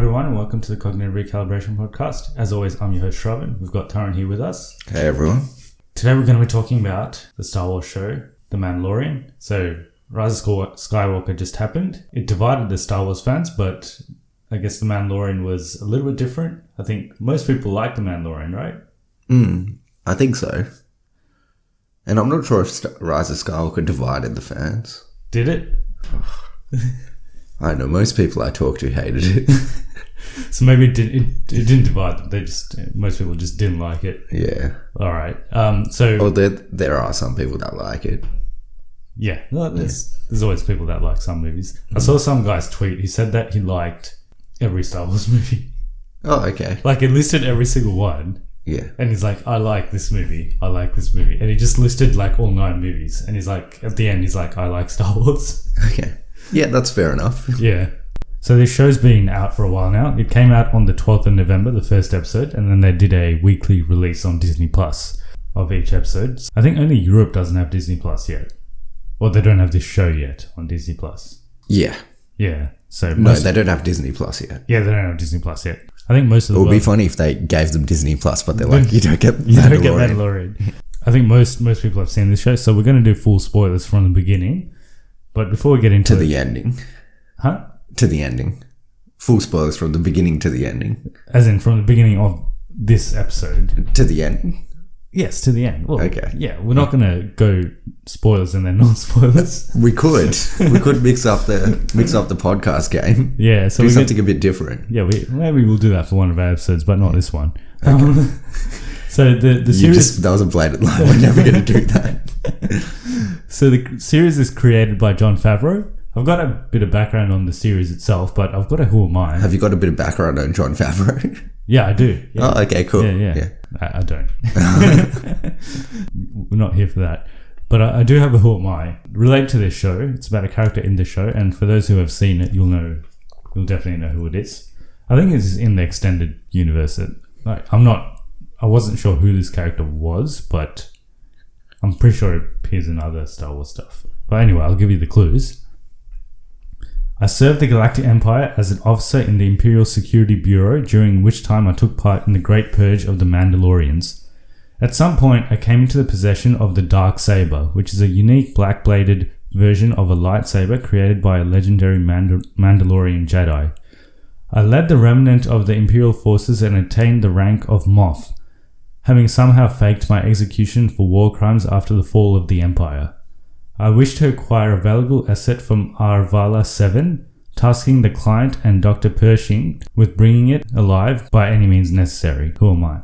everyone, and welcome to the Cognitive Recalibration Podcast. As always, I'm your host, Shravan. We've got Taran here with us. Hey, everyone. Today we're going to be talking about the Star Wars show, The Mandalorian. So, Rise of Skywalker just happened. It divided the Star Wars fans, but I guess The Mandalorian was a little bit different. I think most people like The Mandalorian, right? I think so. And I'm not sure if Rise of Skywalker divided the fans. Did it? I don't know, most people I talked to hated it. So maybe it didn't divide them. Most people just didn't like it. Yeah. All right. There are some people that like it. Yeah. There's always people that like some movies. I saw some guy's tweet. He said that he liked every Star Wars movie. Oh, okay. Like, it listed every single one. Yeah. And he's like, I like this movie. I like this movie. And he just listed like all 9 movies. And he's like, at the end, he's like, I like Star Wars. Okay. Yeah, that's fair enough. Yeah. So this show's been out for a while now. It came out on the 12th of November, the first episode. And then they did a weekly release on Disney Plus of each episode. I think only Europe doesn't have Disney Plus yet. Or they don't have this show yet on Disney Plus. Yeah. Yeah. So no, they don't have Disney Plus yet. Yeah, they don't have Disney Plus yet. I think most of the It would be funny if they gave them Disney Plus, but they're like, you don't get Mandalorian. I think most people have seen this show, so we're going to do full spoilers from the beginning. But before we get into the ending. Huh? To the ending. Full spoilers from the beginning to the ending. As in from the beginning of this episode. To the end. Yes, to the end. Well, okay. Yeah, we're not going to go spoilers and then non-spoilers. We could mix up the podcast game. Yeah, so do something a bit different. Yeah, maybe we'll do that for one of our episodes, but not this one. Okay. So the series that was a blatant lie. We're never going to do that. So the series is created by Jon Favreau. I've got a bit of background on the series itself, but I've got a who am I. Have you got a bit of background on Jon Favreau? Yeah, I do. Yeah. Oh, okay, cool. Yeah. I don't. We're not here for that. But I do have a who am I related to this show. It's about a character in the show, and for those who have seen it, you'll definitely know who it is. I think it's in the extended universe. I wasn't sure who this character was, but I'm pretty sure it appears in other Star Wars stuff. But anyway, I'll give you the clues. I served the Galactic Empire as an officer in the Imperial Security Bureau, during which time I took part in the Great Purge of the Mandalorians. At some point, I came into the possession of the Dark Saber, which is a unique black-bladed version of a lightsaber created by a legendary Mandalorian Jedi. I led the remnant of the Imperial forces and attained the rank of Moff, having somehow faked my execution for war crimes after the fall of the Empire. I wish to acquire a valuable asset from Arvala 7, tasking the client and Dr. Pershing with bringing it alive by any means necessary. Who am I?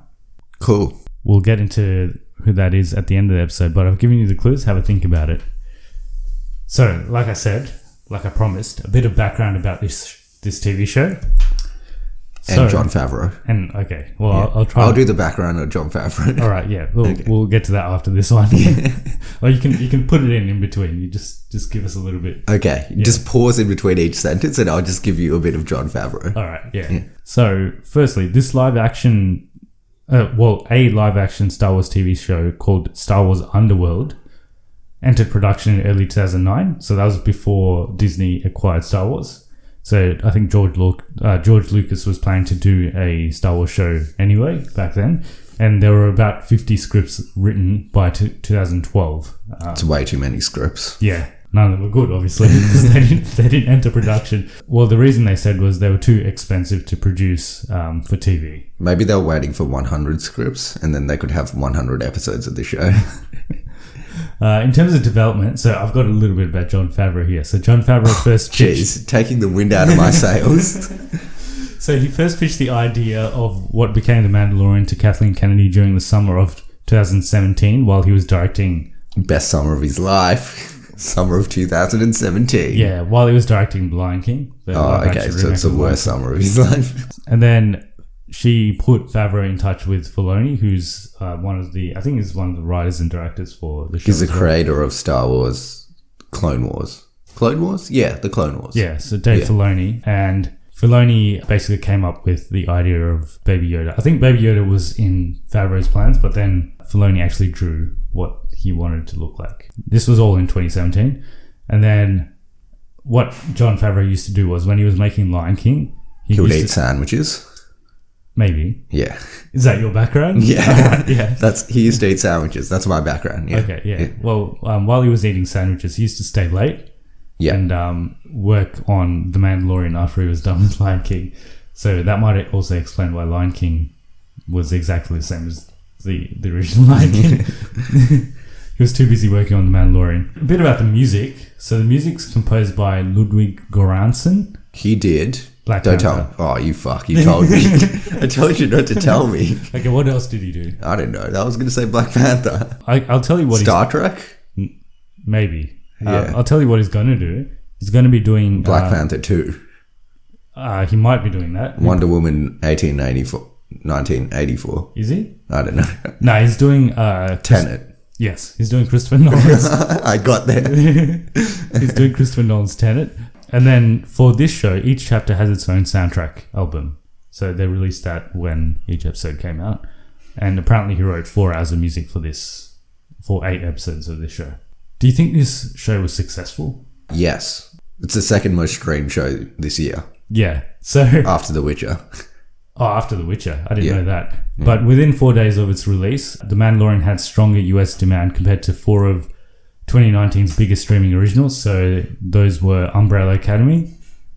Cool. We'll get into who that is at the end of the episode, but I've given you the clues. Have a think about it. So, like I said, like I promised, a bit of background about this TV show. And Jon Favreau. And okay, well, yeah. I'll do the background of Jon Favreau. All right, yeah, we'll get to that after this one. Well, you can put it in between. You just give us a little bit. Okay, just pause in between each sentence, and I'll just give you a bit of Jon Favreau. All right, yeah. So, firstly, this a live action Star Wars TV show called Star Wars Underworld entered production in early 2009. So that was before Disney acquired Star Wars. So I think George Lucas was planning to do a Star Wars show anyway back then, and there were about 50 scripts written by 2012. It's way too many scripts. Yeah, none of them were good, obviously, because they didn't enter production. Well, the reason they said was they were too expensive to produce for TV. Maybe they were waiting for 100 scripts, and then they could have 100 episodes of the show. In terms of development, so I've got a little bit about Jon Favreau here. So Jon Favreau first pitched... taking the wind out of my sails. So he first pitched the idea of what became The Mandalorian to Kathleen Kennedy during the summer of 2017 while he was directing... Best summer of his life. Summer of 2017. Yeah, while he was directing Lion King. Okay, so it's the worst summer of his life. And then she put Favreau in touch with Filoni, who's one of the writers and directors for the show. He's the creator of Star Wars Clone Wars. Clone Wars? Yeah, the Clone Wars. Yeah, so Dave Filoni. And Filoni basically came up with the idea of Baby Yoda. I think Baby Yoda was in Favreau's plans, but then Filoni actually drew what he wanted it to look like. This was all in 2017. And then what Jon Favreau used to do was when he was making Lion King, He would used eat sandwiches. Maybe. Yeah. Is that your background? Yeah. Yeah. He used to eat sandwiches. That's my background. Yeah. Okay, yeah. Well, while he was eating sandwiches, he used to stay late and work on The Mandalorian after he was done with Lion King. So that might also explain why Lion King was exactly the same as the original Lion King. He was too busy working on The Mandalorian. A bit about the music. So the music's composed by Ludwig Göransson. He did. Black Don't Panther. tell me. Oh, you fuck. You told me. I told you not to tell me. Okay, what else did he do? I don't know. I was going to say Black Panther. I'll tell you what Star Trek? Maybe. Yeah. I'll tell you what he's going to do. He's going to be doing... Black Panther 2. He might be doing that. Wonder Woman 1984. Is he? I don't know. No, he's doing... Tenet. Yes, he's doing Christopher Nolan's... I got there. He's doing Christopher Nolan's Tenet. And then for this show, each chapter has its own soundtrack album. So they released that when each episode came out. And apparently he wrote 4 hours of music for 8 episodes of this show. Do you think this show was successful? Yes. It's the second most streamed show this year. Yeah. So After The Witcher. after The Witcher. I didn't know that. But within 4 days of its release, The Mandalorian had stronger US demand compared to 4 of 2019's biggest streaming originals. So those were Umbrella Academy,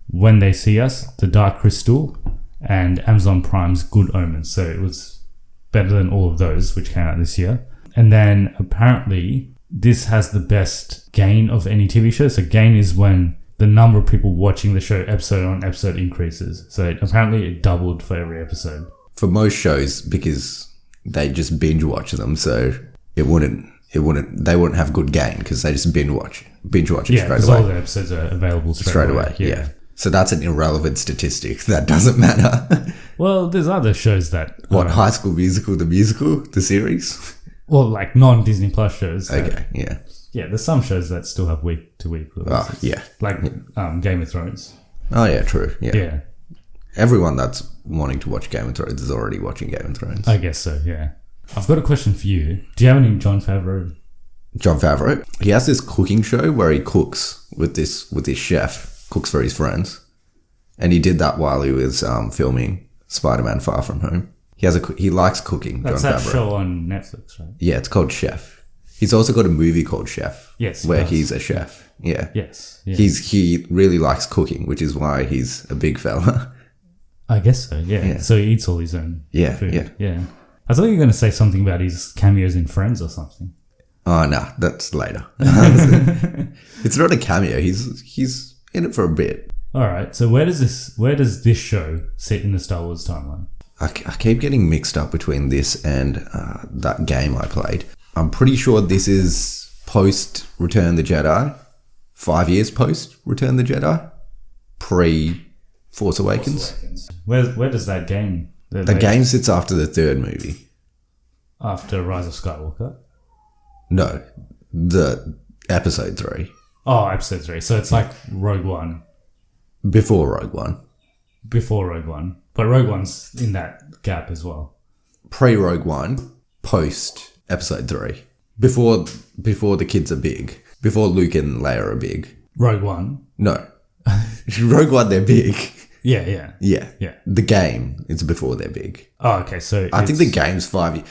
When They See Us, The Dark Crystal, and Amazon Prime's Good Omens. So it was better than all of those, which came out this year. And then apparently this has the best gain of any TV show. So gain is when the number of people watching the show episode on episode increases. So apparently it doubled for every episode. For most shows, because they just binge watch them, so they wouldn't have good gain because they just binge watch it straight away. Because all the episodes are available straight away. Yeah. So that's an irrelevant statistic. That doesn't matter. Well, there's other shows that... High School Musical, the series? Well, like non-Disney Plus shows. Okay, yeah. Yeah, there's some shows that still have week-to-week releases. Oh, yeah. Like Game of Thrones. Oh, yeah, true. Yeah. Yeah, Everyone that's wanting to watch Game of Thrones is already watching Game of Thrones. I guess so, yeah. I've got a question for you. Do you have any Jon Favreau? Jon Favreau, he has this cooking show where he cooks with his chef, cooks for his friends. And he did that while he was filming Spider-Man Far From Home. He likes cooking, That's Jon that Favreau. show on Netflix, right? Yeah, it's called Chef. He's also got a movie called Chef. Yes. Where he's a chef. Yeah. Yes. Yeah. He really likes cooking, which is why he's a big fella. I guess so, yeah. So he eats all his own food. Yeah. I thought you were going to say something about his cameos in Friends or something. Oh, no, that's later. It's not a cameo. He's in it for a bit. All right. So where does this show sit in the Star Wars timeline? I keep getting mixed up between this and that game I played. I'm pretty sure this is post Return the Jedi. 5 years post Return the Jedi. Pre Force Awakens. Where does that game... The game sits after the third movie. After Rise of Skywalker? No. The episode 3. Oh, episode 3. So it's like Rogue One. Before Rogue One. Before Rogue One. But Rogue One's in that gap as well. Pre-Rogue One, post episode 3. Before the kids are big. Before Luke and Leia are big. Rogue One? No. Rogue One, they're big. Yeah. Yeah. The game, it's before they're big. Oh, okay. So I think the game's 5 years.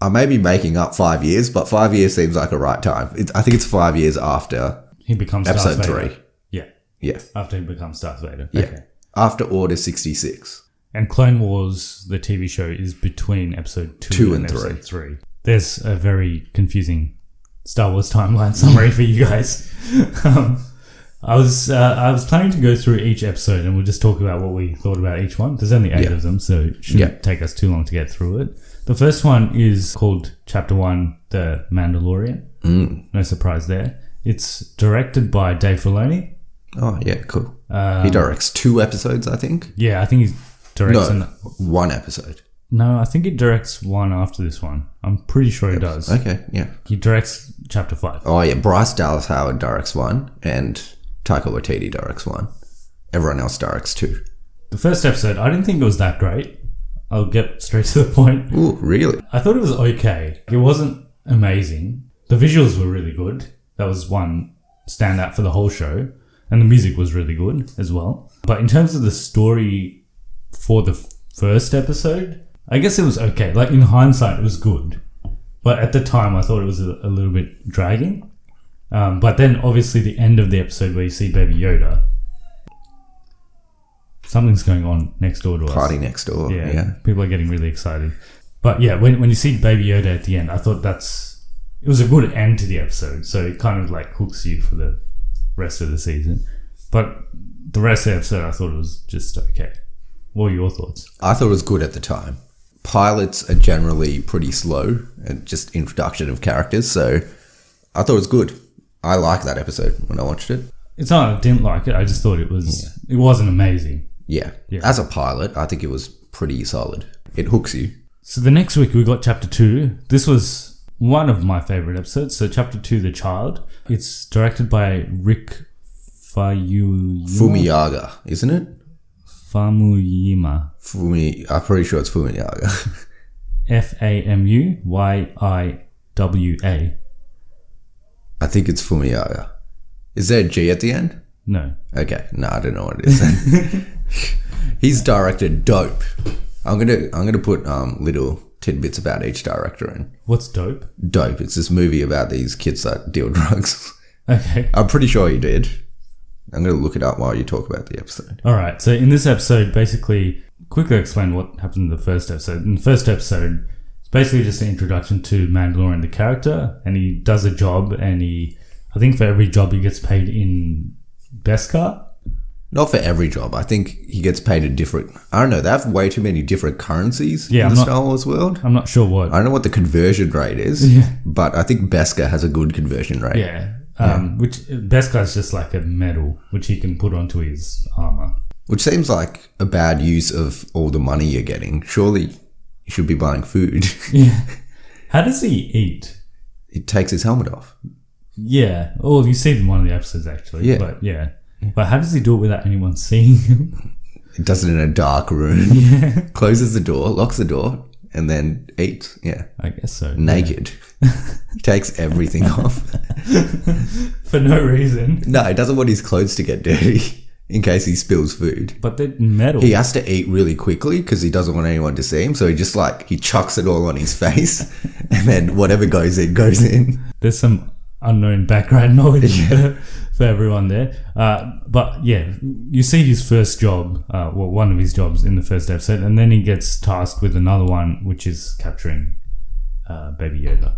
I may be making up 5 years, but 5 years seems like a right time. I think it's 5 years after he becomes episode Darth Vader. 3. Yeah. After he becomes Darth Vader. Yeah. Okay. After Order 66. And Clone Wars, the TV show, is between episode 2 and episode 3. There's a very confusing Star Wars timeline summary for you guys. I was planning to go through each episode and we'll just talk about what we thought about each one. There's only 8 of them, so it shouldn't take us too long to get through it. The first one is called Chapter 1, The Mandalorian. No surprise there. It's directed by Dave Filoni. Oh, yeah, cool. He directs 2 episodes, I think. Yeah, I think he directs... No, 1 episode. No, I think he directs one after this one. I'm pretty sure he does. Okay, yeah. He directs Chapter 5. Oh, yeah, Bryce Dallas Howard directs 1 and Taika Waititi directs 1. Everyone else directs 2. The first episode, I didn't think it was that great. I'll get straight to the point. Ooh, really? I thought it was okay. It wasn't amazing. The visuals were really good. That was one standout for the whole show. And the music was really good as well. But in terms of the story for the first episode, I guess it was okay. Like, in hindsight, it was good. But at the time, I thought it was a little bit dragging. But then, obviously, the end of the episode where you see Baby Yoda, something's going on next door to us. Party next door. Yeah. People are getting really excited. But yeah, when you see Baby Yoda at the end, I thought it was a good end to the episode. So it kind of like hooks you for the rest of the season. But the rest of the episode, I thought it was just okay. What were your thoughts? I thought it was good at the time. Pilots are generally pretty slow and just introduction of characters. So I thought it was good. I liked that episode when I watched it. It's not I didn't like it. I just thought it wasn't amazing. Yeah. As a pilot, I think it was pretty solid. It hooks you. So the next week we got Chapter 2. This was one of my favourite episodes. So Chapter 2, The Child. It's directed by Rick Fumiyaga, isn't it? Famuyima. I'm pretty sure it's Fumiyaga. Famuyyiwa. I think it's Fumiyaga. Is there a G at the end? No. Okay. No, I don't know what it is. He's directed Dope. I'm gonna put little tidbits about each director in. What's Dope? Dope. It's this movie about these kids that deal drugs. Okay. I'm pretty sure he did. I'm gonna look it up while you talk about the episode. All right. So in this episode, basically, quickly explain what happened in the first episode. In the first episode, it's basically just an introduction to Mandalorian, the character, and he does a job, and I think for every job he gets paid in Beskar. Not for every job. I think he gets paid a different... I don't know. They have way too many different currencies in the Star Wars world. I'm not sure what... I don't know what the conversion rate is, but I think Beskar has a good conversion rate. Yeah. Which Beskar is just like a medal, which he can put onto his armor. Which seems like a bad use of all the money you're getting. Surely you should be buying food. Yeah. How does he eat? He takes his helmet off. Yeah. Oh, you see it in one of the episodes, actually. Yeah. But yeah. But how does he do it without anyone seeing him? He does it in a dark room. Yeah. Closes the door, locks the door, and then eats. Yeah. I guess so. Naked. Takes everything off. For no reason. No, he doesn't want his clothes to get dirty in case he spills food. But they're metal. He has to eat really quickly because he doesn't want anyone to see him. So he just he chucks it all on his face and then whatever goes in, goes in. There's some unknown background knowledge for everyone there. But yeah, you see his first job, one of his jobs in the first episode, and then he gets tasked with another one, which is capturing Baby Yoda.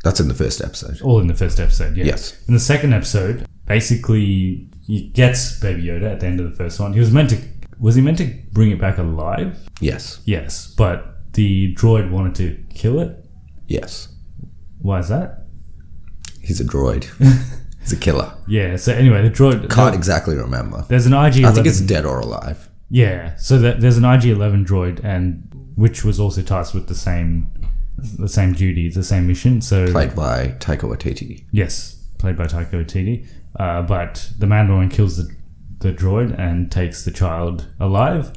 That's in the first episode. All in the first episode, yeah. Yes. In the second episode, basically, he gets Baby Yoda at the end of the first one. Was he meant to bring it back alive? Yes. Yes, but the droid wanted to kill it? Yes. Why is that? He's a droid. He's a killer. Yeah, so anyway, the droid... Can't exactly remember. There's an IG-11... I think it's dead or alive. Yeah, so there's an IG-11 droid, and which was also tasked with the same duty, the same mission. So played by Taika Waititi. Yes, played by Taika Waititi. But the Mandalorian kills the droid and takes the child alive.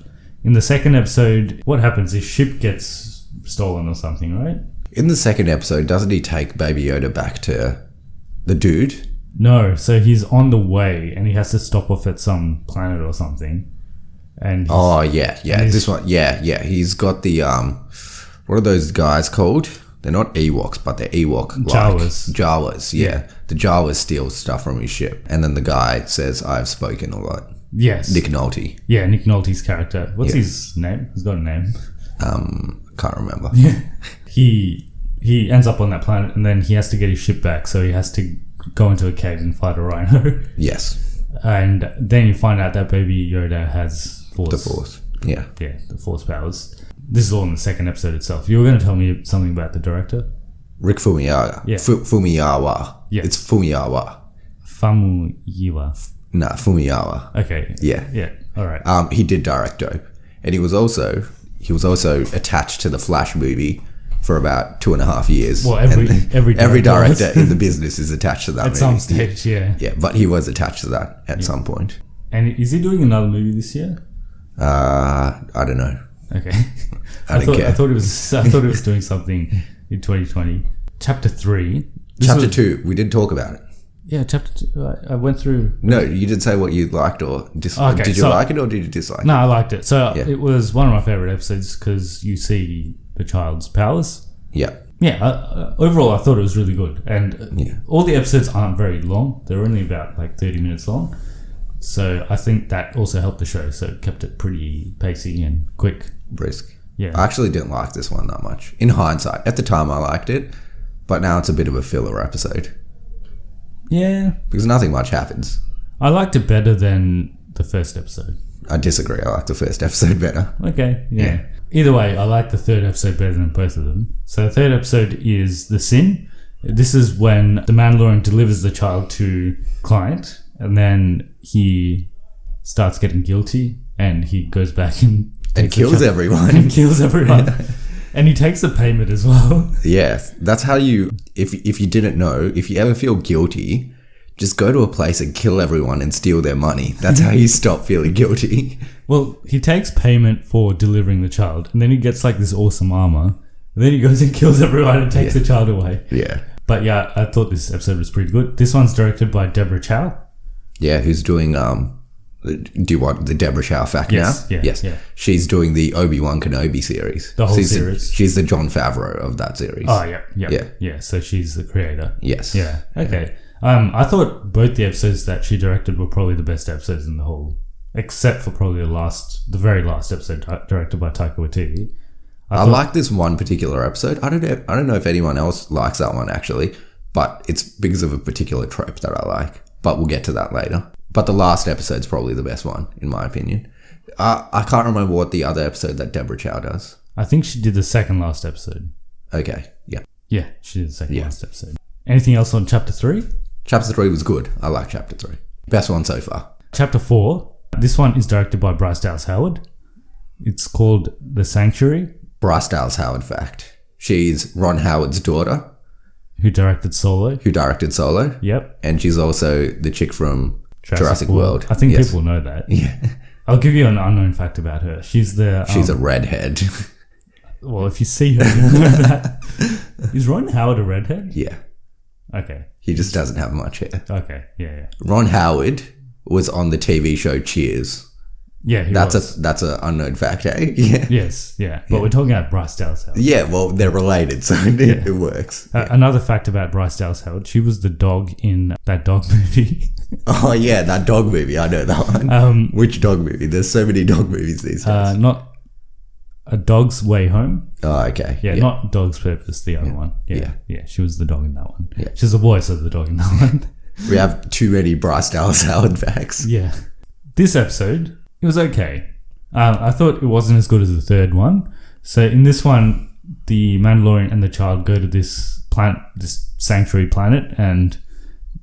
In the second episode, what happens? His ship gets stolen or something, right? In the second episode, doesn't he take Baby Yoda back to the dude? No, so he's on the way and he has to stop off at some planet or something. And this one, he's got the what are those guys called? They're not Ewoks, but they're Ewok Jawas, yeah. The Jawas steal stuff from his ship, and then the guy says, "I've spoken," or like, yes, Nick Nolte. Yeah, Nick Nolte's character. What's his name? He's got a name. Can't remember. He ends up on that planet, and then he has to get his ship back, so he has to go into a cave and fight a rhino. Yes. And then you find out that Baby Yoda has Force. The Force. Yeah. Yeah, the Force powers. This is all in the second episode itself. You were going to tell me something about the director? Rick Fumiyaga. Yeah. Fumiyawa. Yeah. It's Fumiyawa. Famuyyiwa. Nah, Fumiyawa. Okay. Yeah. Yeah. All right. He did direct Dope. And he was also attached to the Flash movie for about 2.5 years. Well, every director in the business is attached to that at some stage, yeah. Yeah, but he was attached to that at some point. And is he doing another movie this year? I don't know. Okay. I thought it was doing something in 2020. Chapter 3. Chapter 2. We didn't talk about it. Yeah, chapter 2. I went through. No, you did say what you liked or disliked. Okay, did you like it or did you dislike it? No, I liked it. So it was one of my favorite episodes because you see the child's powers. Yeah. Yeah, overall I thought it was really good. And all the episodes aren't very long. They're only about like 30 minutes long. So I think that also helped the show. So it kept it pretty pacey and quick. Brisk. Yeah. I actually didn't like this one that much. In hindsight, at the time I liked it, but now it's a bit of a filler episode. Yeah. Because nothing much happens. I liked it better than the first episode. I disagree. I like the first episode better. Okay, yeah. Either way, I like the third episode better than both of them. So the third episode is The Sin. This is when the Mandalorian delivers the child to client, and then he starts getting guilty, and he goes back and kills everyone. And kills everyone. And he takes the payment as well. Yes, that's how you. If you didn't know, if you ever feel guilty, just go to a place and kill everyone and steal their money. That's how you stop feeling guilty. Well, he takes payment for delivering the child, and then he gets like this awesome armor. And then he goes and kills everyone and takes the child away. Yeah. But yeah, I thought this episode was pretty good. This one's directed by Deborah Chow. Yeah, who's doing do you want the Deborah Chow fact now? Yes. She's doing the Obi-Wan Kenobi series. The whole series. She's the Jon Favreau of that series. Oh, yeah. So she's the creator. Yes. Yeah. Okay. I thought both the episodes that she directed were probably the best episodes in the whole, except for probably the very last episode directed by Taika Waititi. I like this one particular episode. I don't know if anyone else likes that one actually, but it's because of a particular trope that I like. But we'll get to that later. But the last episode's probably the best one, in my opinion. I can't remember what the other episode that Deborah Chow does. I think she did the second last episode. Okay, yeah. Yeah, she did the second last episode. Anything else on Chapter 3? Chapter 3 was good. I like Chapter 3. Best one so far. Chapter 4. This one is directed by Bryce Dallas Howard. It's called The Sanctuary. Bryce Dallas Howard fact. She's Ron Howard's daughter. Who directed Solo. Yep. And she's also the chick from Jurassic World. I think people know that. Yeah. I'll give you an unknown fact about her. She's a redhead. Well, if you see her, you'll know that. Is Ron Howard a redhead? Yeah. Okay. He just doesn't have much hair. Okay. Yeah. Ron Howard was on the TV show Cheers. Yeah, that's an unknown fact, eh? Yeah. Yes, yeah. But we're talking about Bryce Dallas Howard. Yeah, well, they're related, so it works. Another fact about Bryce Dallas Howard, she was the dog in that dog movie. Oh, yeah, that dog movie. I know that one. Which dog movie? There's so many dog movies these days. Not A Dog's Way Home. Oh, okay. Yeah, not Dog's Purpose, the other one. Yeah, she was the dog in that one. Yeah. She's the voice of the dog in that one. We have too many Bryce Dallas Howard facts. Yeah. This episode... it was okay. I thought it wasn't as good as the third one. So in this one, the Mandalorian and the child go to this planet, this sanctuary planet, and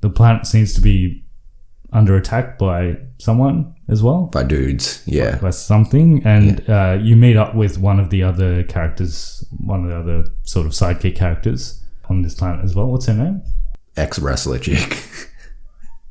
the planet seems to be under attack by someone as well. By dudes, yeah. By something. And you meet up with one of the other characters, one of the other sort of sidekick characters on this planet as well. What's her name? Ex-wrestler chick.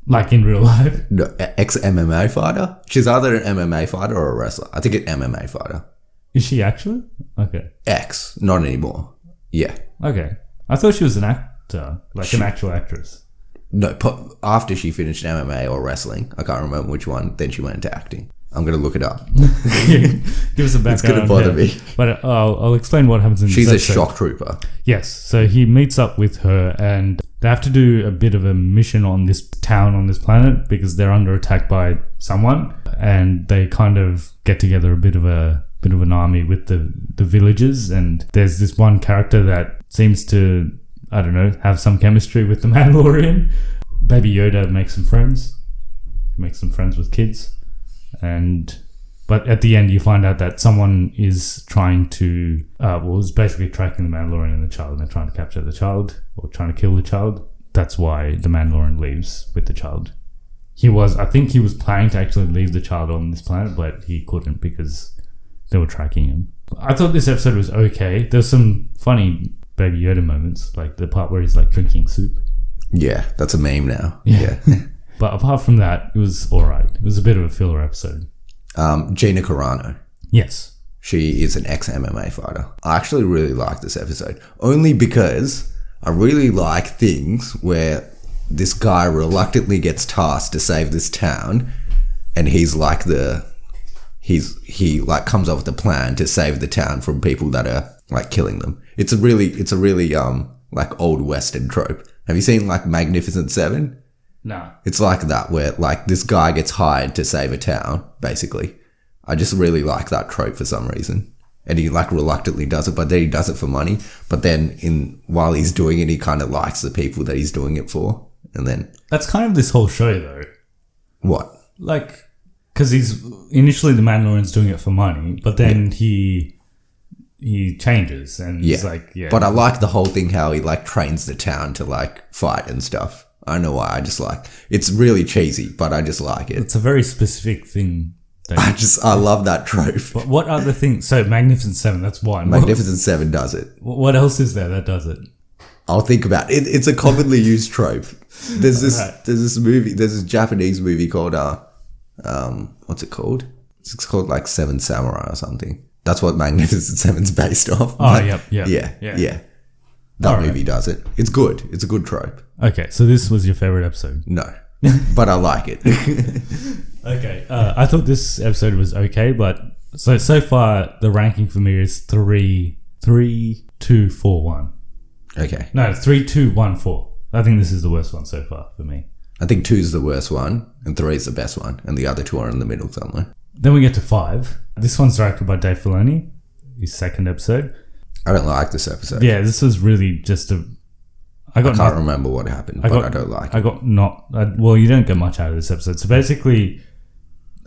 Like in real life? No, ex-MMA fighter? She's either an MMA fighter or a wrestler. I think an MMA fighter. Is she actually? Okay. Ex, not anymore. Yeah. Okay. I thought she was an actor, an actual actress. No, after she finished MMA or wrestling, I can't remember which one, then she went into acting. I'm going to look it up. Give us a background. It's going to bother me. But I'll explain what happens in this episode. She's a shock trooper. Yes. So he meets up with her and they have to do a bit of a mission on this town, on this planet, because they're under attack by someone. And they kind of get together a bit of an army with the villagers. And there's this one character that seems to, I don't know, have some chemistry with the Mandalorian. Baby Yoda makes some friends. He makes some friends with kids. But at the end you find out that someone is trying to is basically tracking the Mandalorian and the child, and they're trying to capture the child or trying to kill the child. That's why the Mandalorian leaves with the child. I think he was planning to actually leave the child on this planet, but he couldn't because they were tracking him. I thought this episode was okay. There's some funny Baby Yoda moments, like the part where he's like drinking soup. Yeah, that's a meme now. Yeah. But apart from that, it was alright. It was a bit of a filler episode. Gina Carano. Yes. She is an ex-MMA fighter. I actually really like this episode. Only because I really like things where this guy reluctantly gets tasked to save this town, and he's like he like comes up with a plan to save the town from people that are like killing them. It's a really like old Western trope. Have you seen like Magnificent Seven? No. It's like that, where like this guy gets hired to save a town, basically. I just really like that trope for some reason. And he like reluctantly does it, but then he does it for money. But then while he's doing it, he kind of likes the people that he's doing it for. And then... That's kind of this whole show, though. What? Like, because he's... Initially, the Mandalorian's doing it for money, but then he changes and he's like, But I like the whole thing how he like trains the town to like fight and stuff. I don't know why. I just like... It's really cheesy, but I just like it. It's a very specific thing. I love that trope. But what other things? So Magnificent Seven, that's one. Magnificent Seven does it. What else is there that does it? I'll think about it. It's a commonly used trope. There's this Japanese movie called what's it called? It's called like Seven Samurai or something. That's what Magnificent Seven's based off. Yeah. That movie does it. It's good. It's a good trope. Okay, so this was your favorite episode? No, but I like it. Okay, I thought this episode was okay, but so far the ranking for me is 3, 2, 4, 1. Okay. No, 3, 2, 1, 4. I think this is the worst one so far for me. I think 2 is the worst one, and 3 is the best one, and the other 2 are in the middle somewhere. Then we get to 5. This one's directed by Dave Filoni, his second episode. I don't like this episode. Yeah, this was really just a... I can't remember what happened, but I don't like it. Well, you don't get much out of this episode. So basically,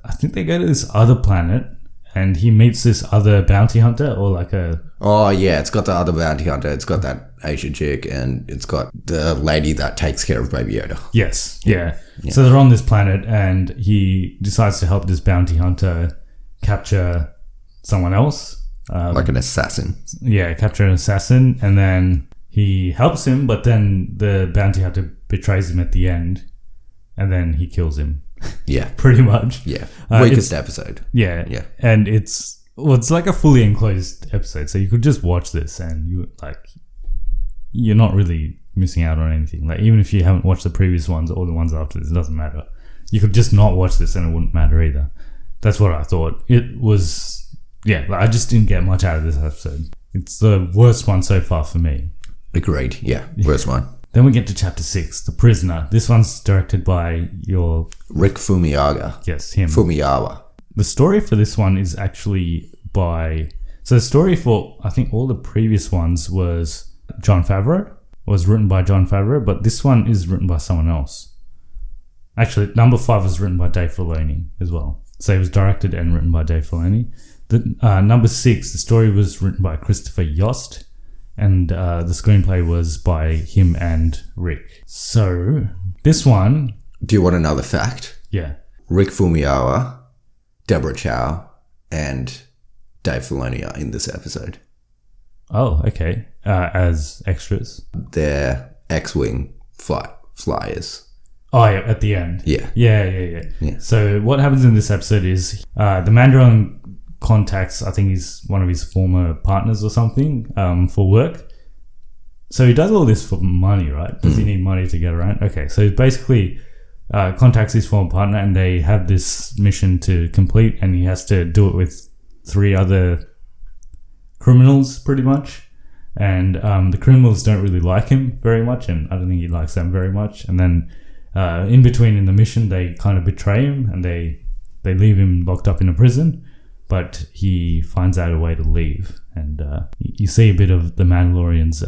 I think they go to this other planet and he meets this other bounty hunter or like a... Oh, yeah, it's got the other bounty hunter. It's got that Asian chick and it's got the lady that takes care of Baby Yoda. Yes, yeah. So they're on this planet and he decides to help this bounty hunter capture someone else. Like an assassin. Yeah, capture an assassin, and then he helps him, but then the bounty hunter betrays him at the end, and then he kills him. Yeah. Pretty much. Yeah. Weakest episode. Yeah. Yeah. And it's like a fully enclosed episode, so you could just watch this and you're not really missing out on anything. Like, even if you haven't watched the previous ones or the ones after this, it doesn't matter. You could just not watch this and it wouldn't matter either. That's what I thought. It was... Yeah, I just didn't get much out of this episode. It's the worst one so far for me. Agreed. Yeah, worst one. Then we get to Chapter 6, The Prisoner. This one's directed by your... Rick Fumiyaga. Yes, him. Fumiyawa. The story for this one is actually by... So the story for, I think, all the previous ones was Jon Favreau. Was written by Jon Favreau, but this one is written by someone else. Actually, number 5 was written by Dave Filoni as well. So it was directed and written by Dave Filoni. Number 6, the story was written by Christopher Yost, and the screenplay was by him and Rick. So, this one... Do you want another fact? Yeah. Rick Fumiyawa, Deborah Chow, and Dave Filoni are in this episode. Oh, okay. As extras? They're X-Wing flyers. Oh, yeah, at the end. Yeah. Yeah. So, what happens in this episode is the Mandalorian contacts, I think he's one of his former partners or something, for work. So he does all this for money, right? Does he need money to get around? Okay, so he basically contacts his former partner and they have this mission to complete and he has to do it with 3 other criminals pretty much. And the criminals don't really like him very much and I don't think he likes them very much. And then in between in the mission, they kind of betray him and they leave him locked up in a prison. But he finds out a way to leave, and you see a bit of the Mandalorian's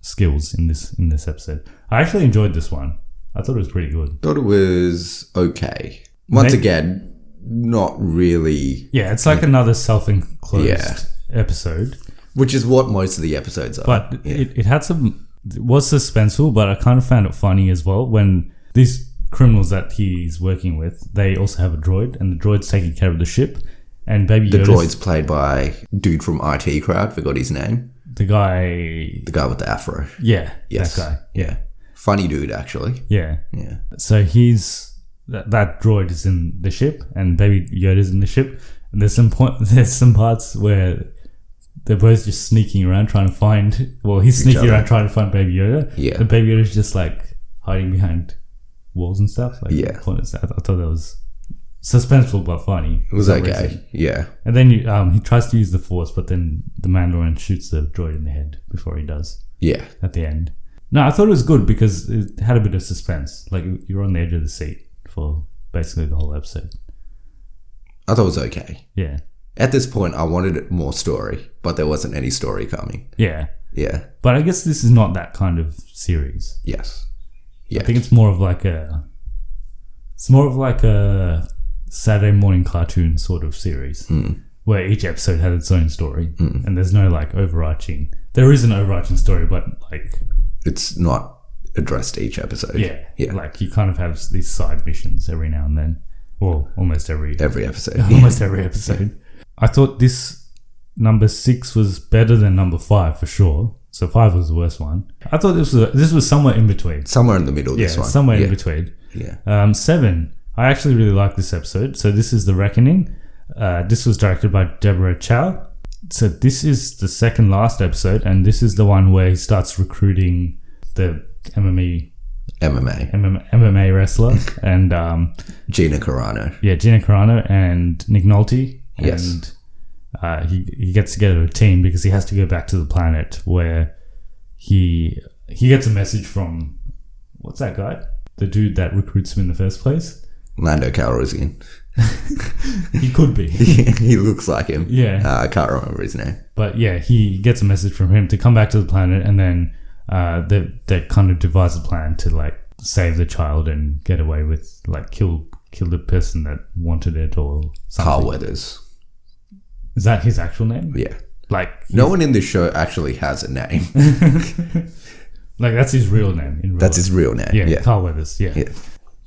skills in this episode. I actually enjoyed this one. I thought it was pretty good. Thought it was okay. Once again, not really. Yeah, it's like another self-enclosed episode, which is what most of the episodes are. But it had some. It was suspenseful, but I kind of found it funny as well when these criminals that he's working with, they also have a droid, and the droid's taking care of the ship. And Baby Yoda. The droid's played by dude from IT Crowd. Forgot his name. The guy with the afro. Yeah. Yes. That guy. Yeah. Funny dude, actually. Yeah. Yeah. So that droid is in the ship, and Baby Yoda's in the ship. And there's some parts where they're both just sneaking around trying to find. Well, he's sneaking around trying to find Baby Yoda. Yeah. And Baby Yoda's just like hiding behind walls and stuff. Like, Yeah. corners. I thought that was suspenseful but funny. It was for some okay. reason. Yeah. And then he tries to use the Force, but then the Mandalorian shoots the droid in the head before he does Yeah. at the end. No, I thought it was good because it had a bit of suspense. Like, you're on the edge of the seat for basically the whole episode. I thought it was okay. Yeah. At this point, I wanted more story, but there wasn't any story coming. Yeah. Yeah. But I guess this is not that kind of series. Yes. Yeah. I think it's more of like a Saturday morning cartoon sort of series where each episode has its own story and there's no like overarching. There is an overarching story, but like It's not addressed each episode. yeah, Yeah. like you kind of have these side missions every now and then. Well, almost every Episode. almost every episode. I thought this number 6 was better than number 5 for sure. So 5 was the worst one. I thought this was somewhere in between. Somewhere in the middle, this one. Somewhere yeah. in between. Yeah. 7. I actually really like this episode. So this is The Reckoning. This was directed by Deborah Chow. So this is the second last episode, and this is the one where he starts recruiting the MMA wrestler and Gina Carano. yeah, Gina Carano and Nick Nolte. Yes. And he gets together a team because he has to go back to the planet where he gets a message from, what's that guy? The dude that recruits him in the first place. Lando Calrissian. He could be. He looks like him. Yeah. I can't remember his name. But yeah, he gets a message from him to come back to the planet, and then they kind of devise a plan to like save the child and get away with like kill the person that wanted it or something. Carl Weathers. Is that his actual name? Yeah. Like No one in this show actually has a name. like that's his real name. In real That's life. his real name. Yeah, Yeah. Carl Weathers. Yeah. Yeah.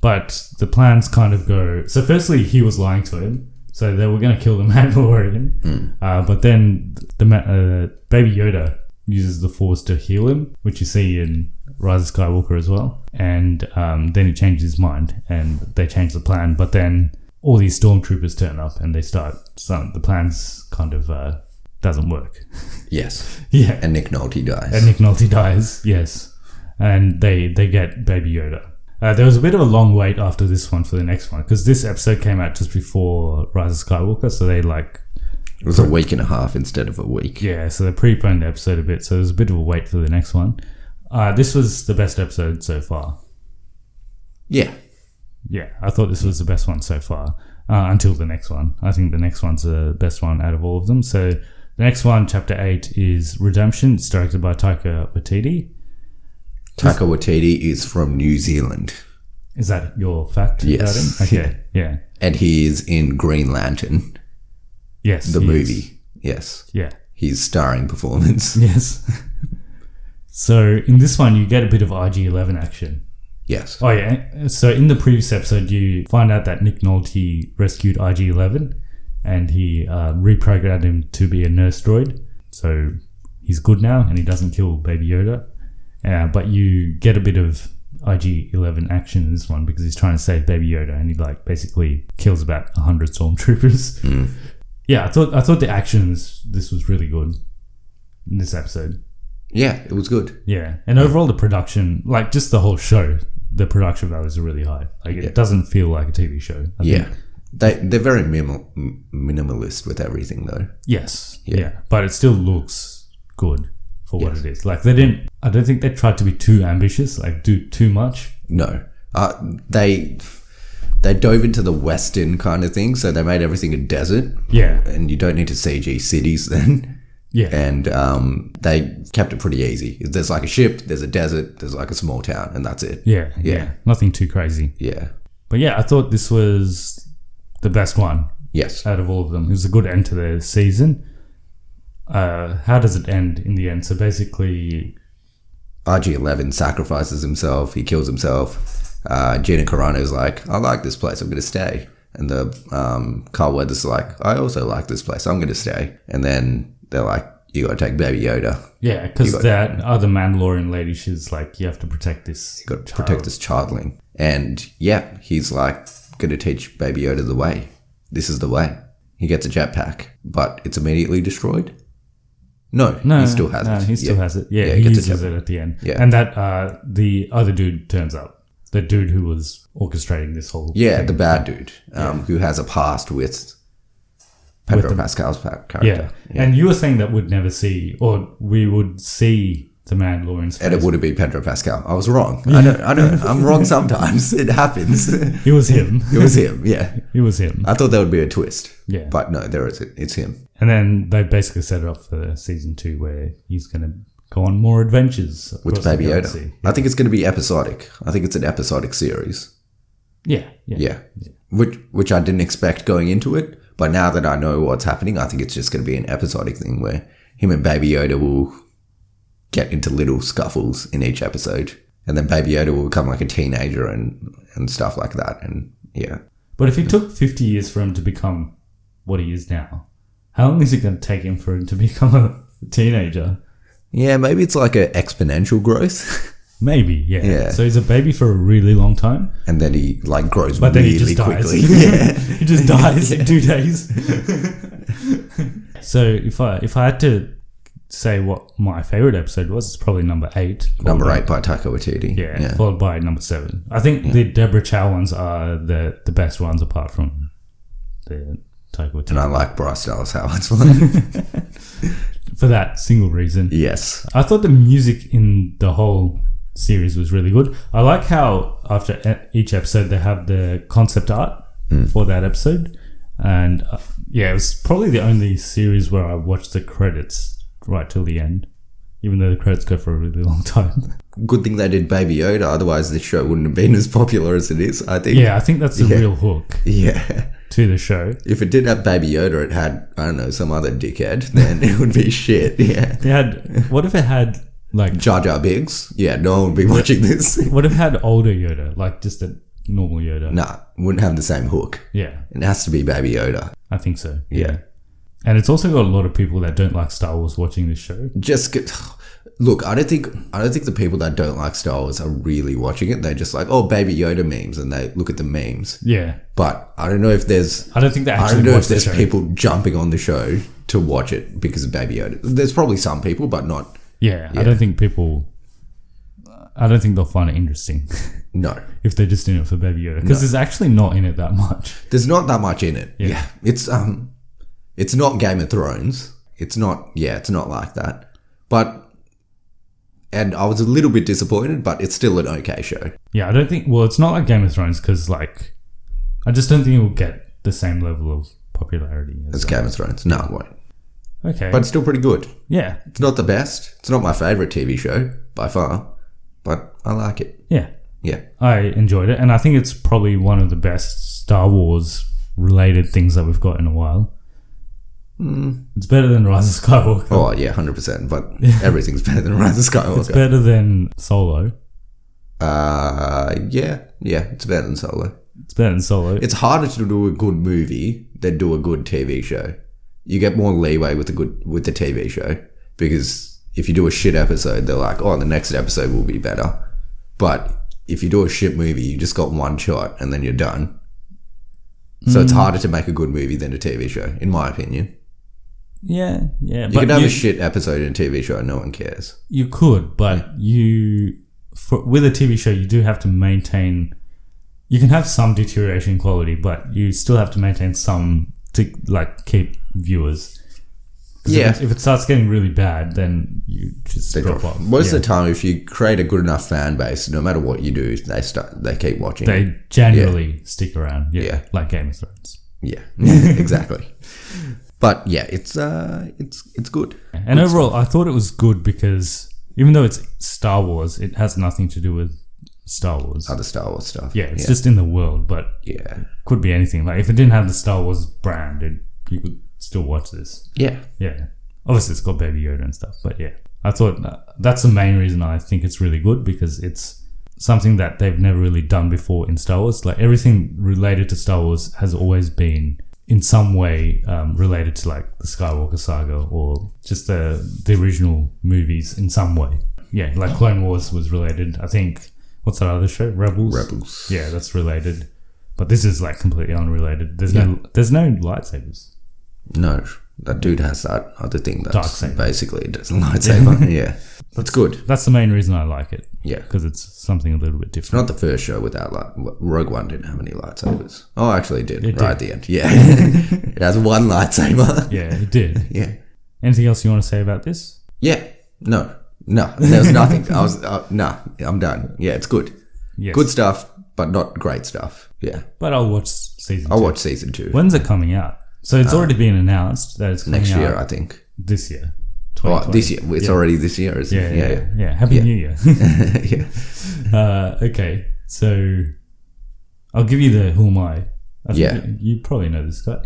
But the plans kind of go. So firstly, he was lying to him. So they were going to kill the Mandalorian. But then the Baby Yoda uses the Force to heal him, which you see in Rise of Skywalker as well. And then he changes his mind and they change the plan. But then all these stormtroopers turn up and they start. So the plans kind of doesn't work. Yes. Yeah. And Nick Nolte dies. And Nick Nolte dies, yes. And they get Baby Yoda. There was a bit of a long wait after this one for the next one, because this episode came out just before Rise of Skywalker, so they like... It was a week and a half instead of a week. Yeah, so they preponed the episode a bit, so there was a bit of a wait for the next one. This was the best episode so far. Yeah. Yeah, I thought this was the best one so far, until the next one. I think the next one's the best one out of all of them. So the next one, Chapter 8, is Redemption. It's directed by Taika Waititi. Taika Waititi is from New Zealand. Is that your fact Yes. about him? Okay, yeah. And he is in Green Lantern, Yes. the he movie. is. Yes. Yeah. His starring performance. Yes. So in this one, you get a bit of RG-11 action. Yes. Oh yeah. So in the previous episode, you find out that Nick Nolte rescued RG-11, and he reprogrammed him to be a nurse droid. So he's good now, and he doesn't kill Baby Yoda. But you get a bit of RG-11 action in this one because he's trying to save Baby Yoda, and he like basically kills about 100 stormtroopers. Yeah, I thought the action this was really good in this episode. Yeah, it was good. Yeah, and overall the production, like just the whole show, the production values are really high. Like it doesn't feel like a TV show. I think. They're very minimalist with everything though. Yes. Yeah. But it still looks good for what it is. Like I don't think they tried to be too ambitious, like do too much. No. They dove into the Western kind of thing, so they made everything a desert. Yeah. And you don't need to CG cities then. Yeah. And they kept it pretty easy. There's like a ship, there's a desert, there's like a small town, and that's it. Yeah. Nothing too crazy. Yeah. But yeah, I thought this was the best one Yes. out of all of them. It was a good end to the season. How does it end in the end? So basically... RG-11 sacrifices himself, he kills himself. Gina Carano's like, I like this place, I'm going to stay. And the Carl Weathers is like, I also like this place, I'm going to stay. And then they're like, you got to take Baby Yoda. Yeah, because that other Mandalorian lady, she's like, you have to protect this. You got to protect this childling. And yeah, he's like, going to teach Baby Yoda the way. This is the way. He gets a jetpack, but it's immediately destroyed. No, he still has no, it. he still has it. Yeah, Yeah, he gets a uses chapter. it at the end. Yeah. And that the other dude turns up. The dude who was orchestrating this whole thing. The bad dude who has a past with Pedro Pascal's character. Yeah. And you were saying that we'd never see, or we would see the Mandalorian's face. And it wouldn't be Pedro Pascal. I was wrong. I know. I'm wrong sometimes. It happens. It was him. It was him, yeah. It was him. I thought there would be a twist. Yeah. But no, there isn't. It's him. And then they basically set it up for season 2 where he's going to go on more adventures. With Baby Yoda. I think it's going to be episodic. I think it's an episodic series. Yeah. Which I didn't expect going into it. But now that I know what's happening, I think it's just going to be an episodic thing where him and Baby Yoda will get into little scuffles in each episode. And then Baby Yoda will become like a teenager and stuff like that. And yeah. But if it took 50 years for him to become what he is now, how long is it going to take him for him to become a teenager? Yeah, maybe it's like an exponential growth. Maybe, yeah. Yeah. So he's a baby for a really long time. And then he like grows But then really he just dies. quickly. Yeah. He just dies in 2 days. So if I had to say what my favorite episode was, it's probably number 8. Number 8 by Taika Waititi. Yeah, followed by number 7. I think the Deborah Chow ones are the best ones apart from the Taika Waititi. And I like Bryce Dallas Howard's one. For that single reason. Yes. I thought the music in the whole series was really good. I like how after each episode they have the concept art for that episode. And it was probably the only series where I watched the credits right till the end, even though the credits go for a really long time. Good thing they did Baby Yoda, otherwise this show wouldn't have been as popular as it is, I think. Yeah, I think that's the real hook Yeah. to the show. If it did have Baby Yoda, it had, I don't know, some other dickhead, then it would be shit. Yeah. What if it had like Jar Jar Binks? Yeah, no one would be watching this. What if it had older Yoda, like just a normal Yoda? Nah, wouldn't have the same hook. Yeah, It has to be Baby Yoda. I think so. Yeah. And it's also got a lot of people that don't like Star Wars watching this show. Look, I don't think the people that don't like Star Wars are really watching it. They're just like, oh, Baby Yoda memes, and they look at the memes. Yeah. But I don't know if there's I don't think they I actually don't know watch if there's the show. people jumping on the show to watch it because of Baby Yoda. There's probably some people, but not. Yeah. I don't think they'll find it interesting No. if they're just in it for Baby Yoda, because there's actually not in it that much. There's not that much in it. Yeah. It's not Game of Thrones. It's not like that. And I was a little bit disappointed, but it's still an okay show. Yeah, I don't think. Well, it's not like Game of Thrones because, like, I just don't think it will get the same level of popularity It's Game of Thrones. No, it won't. Okay, But it's still pretty good. yeah, It's not the best. It's not my favorite TV show by far, but I like it. yeah, Yeah. I enjoyed it, and I think it's probably one of the best Star Wars related things that we've got in a while. It's better than Rise of Skywalker. Oh, yeah, 100%. But everything's better than Rise of Skywalker. It's better than Solo. Yeah, it's better than Solo. It's better than Solo. It's harder to do a good movie than do a good TV show. You get more leeway with the TV show, because if you do a shit episode, they're like, oh, the next episode will be better. But if you do a shit movie, you just got one shot and then you're done. So it's harder to make a good movie than a TV show, in my opinion. Yeah. You can have a shit episode in a TV show and no one cares. You could, but with a TV show, you do have to maintain. You can have some deterioration in quality, but you still have to maintain some to like keep viewers. Yeah. If it starts getting really bad, then you just drop off. Most of the time, if you create a good enough fan base, no matter what you do, they keep watching. They generally stick around. Yeah. Like Game of Thrones. Yeah, exactly. But yeah, it's good. And overall, I thought it was good because even though it's Star Wars, it has nothing to do with Star Wars. Other Star Wars stuff. Yeah, it's just in the world, but yeah, could be anything. Like if it didn't have the Star Wars brand, you could still watch this. Yeah. Yeah. Obviously, it's got Baby Yoda and stuff, but yeah. I thought that's the main reason I think it's really good, because it's something that they've never really done before in Star Wars. Like everything related to Star Wars has always been in some way related to like the Skywalker saga or just the original movies in some way. Yeah, like Clone Wars was related. I think, what's that other show? Rebels. Yeah, that's related. But this is like completely unrelated. There's no lightsabers. No. That dude has that other thing that's Darksaber. basically just a lightsaber. Yeah. That's good. That's the main reason I like it. Yeah. Because it's something a little bit It's different. not the first show without Rogue One didn't have any lightsabers. Oh, actually it did. It Right did. at the end. Yeah. It has one lightsaber. Yeah, it did. Yeah. Anything else you want to say about this? Yeah. No. There was nothing. I'm done. Yeah, it's good. Yes. Good stuff, but not great stuff. Yeah. But I'll watch season 2. I'll watch season 2. When's it coming out? So it's already been announced that it's coming Next out year, I think. this year. Oh, 2020. this year. It's already this year, isn't it? Yeah. Happy New Year. Yeah. Okay, so I'll give you the who am I. I think Yeah. you probably know this guy.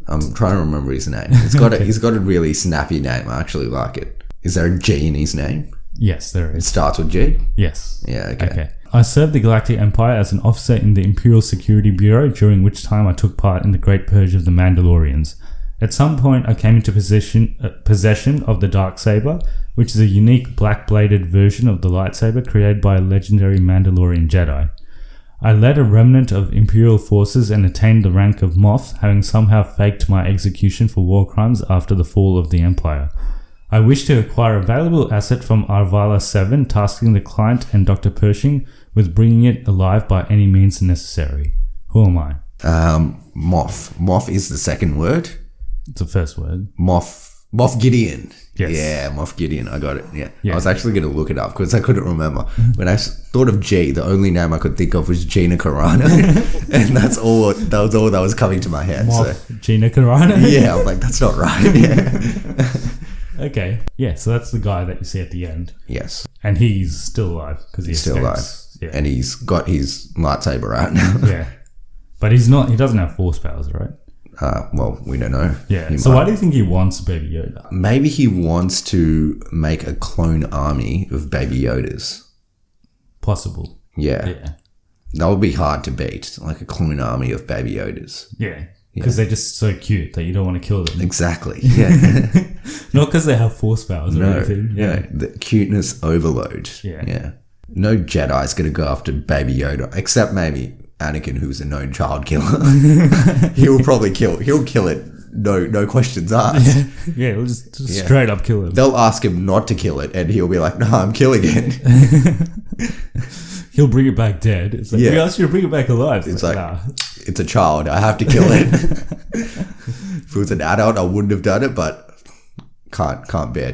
I'm trying to remember his name. He's got a really snappy name. I actually like it. Is there a G in his name? Yes, there It is. starts with G? Yes. Yeah, okay. I served the Galactic Empire as an officer in the Imperial Security Bureau, during which time I took part in the Great Purge of the Mandalorians. At some point, I came into possession of the Darksaber, which is a unique black-bladed version of the lightsaber created by a legendary Mandalorian Jedi. I led a remnant of Imperial forces and attained the rank of Moff, having somehow faked my execution for war crimes after the fall of the Empire. I wish to acquire a valuable asset from Arvala 7, tasking the client and Dr. Pershing with bringing it alive by any means necessary. Who am I? Moff. Moff is the second word. It's the first word. Moff Gideon. Yes. Yeah, Moff Gideon. I got it. Yeah. Yeah. I was actually going to look it up because I couldn't remember. When I thought of G, the only name I could think of was Gina Carano. And that was all that was coming to my head. Moff So, Gina Carano? yeah, I was like, that's not right. Yeah. Okay. Yeah, so that's the guy that you see at the end. Yes. And he's still alive because he's Still alive. Yeah. And he's got his lightsaber out now. Yeah. But he doesn't have force powers, right? Well, we don't know. Yeah. He So might. why do you think he wants Baby Yoda? Maybe he wants to make a clone army of Baby Yodas. Possible. Yeah. Yeah. That would be hard to beat, like a clone army of Baby Yodas. Yeah. Because they're just so cute that you don't want to kill them. Exactly. Yeah. Not because they have force powers or No. anything. Yeah. The cuteness overload. Yeah. Yeah. No Jedi's going to go after Baby Yoda, except maybe Anakin, who's a known child killer. He'll kill it. No questions asked. Yeah, it'll just straight up kill him. They'll ask him not to kill it, and he'll be like, "No, I'm killing it." He'll bring it back dead. It's like, Yeah. we asked you to bring it back alive. It's like, nah. it's a child. I have to kill it. If it was an adult, I wouldn't have done it, but can't bear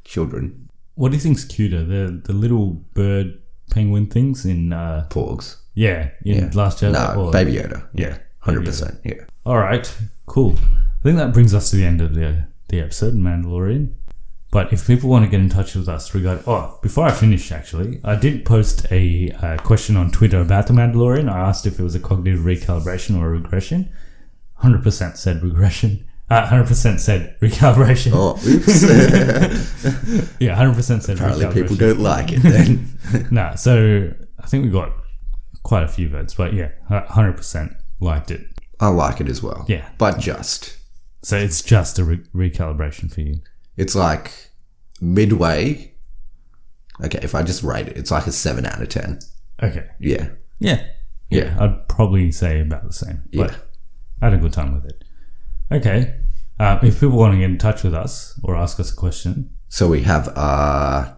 children. What do you think's cuter? The little bird penguin things in Porgs. in Last Jedi? No, or- Baby Yoda. Yeah. 100%. Yeah. All right, cool. I think that brings us to the end of the episode, Mandalorian. But if people want to get in touch with us before I finish, actually, I did post a question on Twitter about the Mandalorian. I asked if it was a cognitive recalibration or a regression. 100% said regression. 100% said recalibration. Oh, oops. Yeah, 100% said Apparently recalibration. people don't like it then. Nah, so I think we got quite a few votes, but yeah, 100% liked it. I like it as well. Yeah. But just. So it's just a recalibration for you. It's like midway. Okay, if I just rate it, it's like a 7 out of 10. Okay. Yeah. Yeah. Yeah, I'd probably say about the same. But Yeah. I had a good time with it. Okay. If people want to get in touch with us or ask us a question, So we have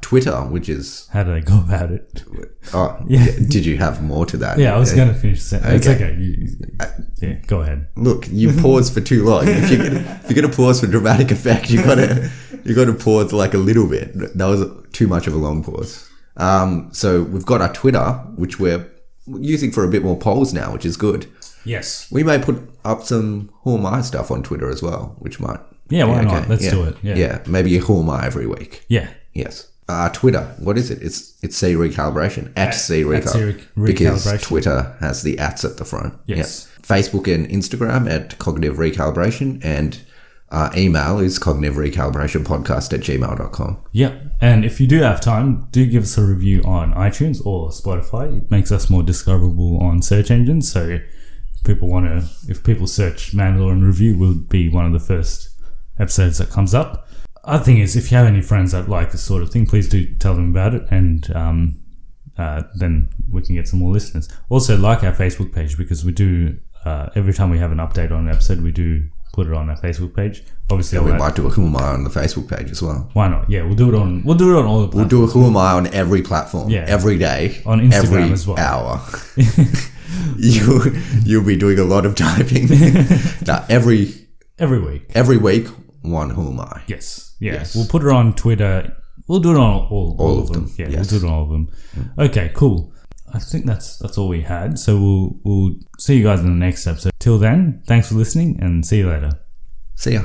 Twitter, which is... how do they go about it? Oh, Yeah. Did you have more to that? Yeah, I was going to finish the sentence. Okay. It's okay. Yeah, go ahead. Look, you paused for too long. If you're gonna pause for dramatic effect, you gotta pause like a little bit. That was too much of a long pause. So we've got our Twitter, which we're using for a bit more polls now, which is good. Yes. We may put up some Who Am I stuff on Twitter as well, which might. Yeah, why be not? Let's do it. Yeah. Maybe a Who Am I every week. Yeah. Yes. Twitter, what is it? It's C Recalibration. At C C Recalibration. Because Recalibration. Twitter has the @s at the front. Yes. Yeah. Facebook and Instagram at Cognitive Recalibration. And our email is cognitiverecalibrationpodcast@gmail.com. Yeah. And if you do have time, do give us a review on iTunes or Spotify. It makes us more discoverable on search engines. So if people search Mandalorian Review, we'll be one of the first episodes that comes up. Other thing is, if you have any friends that like this sort of thing, please do tell them about it, and then we can get some more listeners. Also, like our Facebook page, because we do every time we have an update on an episode, we do put it on our Facebook page. Obviously, Yeah, we might do a Who Am I on the Facebook page as well. Why not? Yeah, we'll do it on all the platforms. We'll do a Who Am I on every platform, every day, on Instagram every as well. hour. You'll be doing a lot of typing. Every week, one Who Am I. Yes. We'll put it on Twitter. We'll do it on all of them. Yeah, yes. we'll do it on all of them. Okay, cool. I think that's all we had. So we'll see you guys in the next episode. Till then, thanks for listening and see you later. See ya.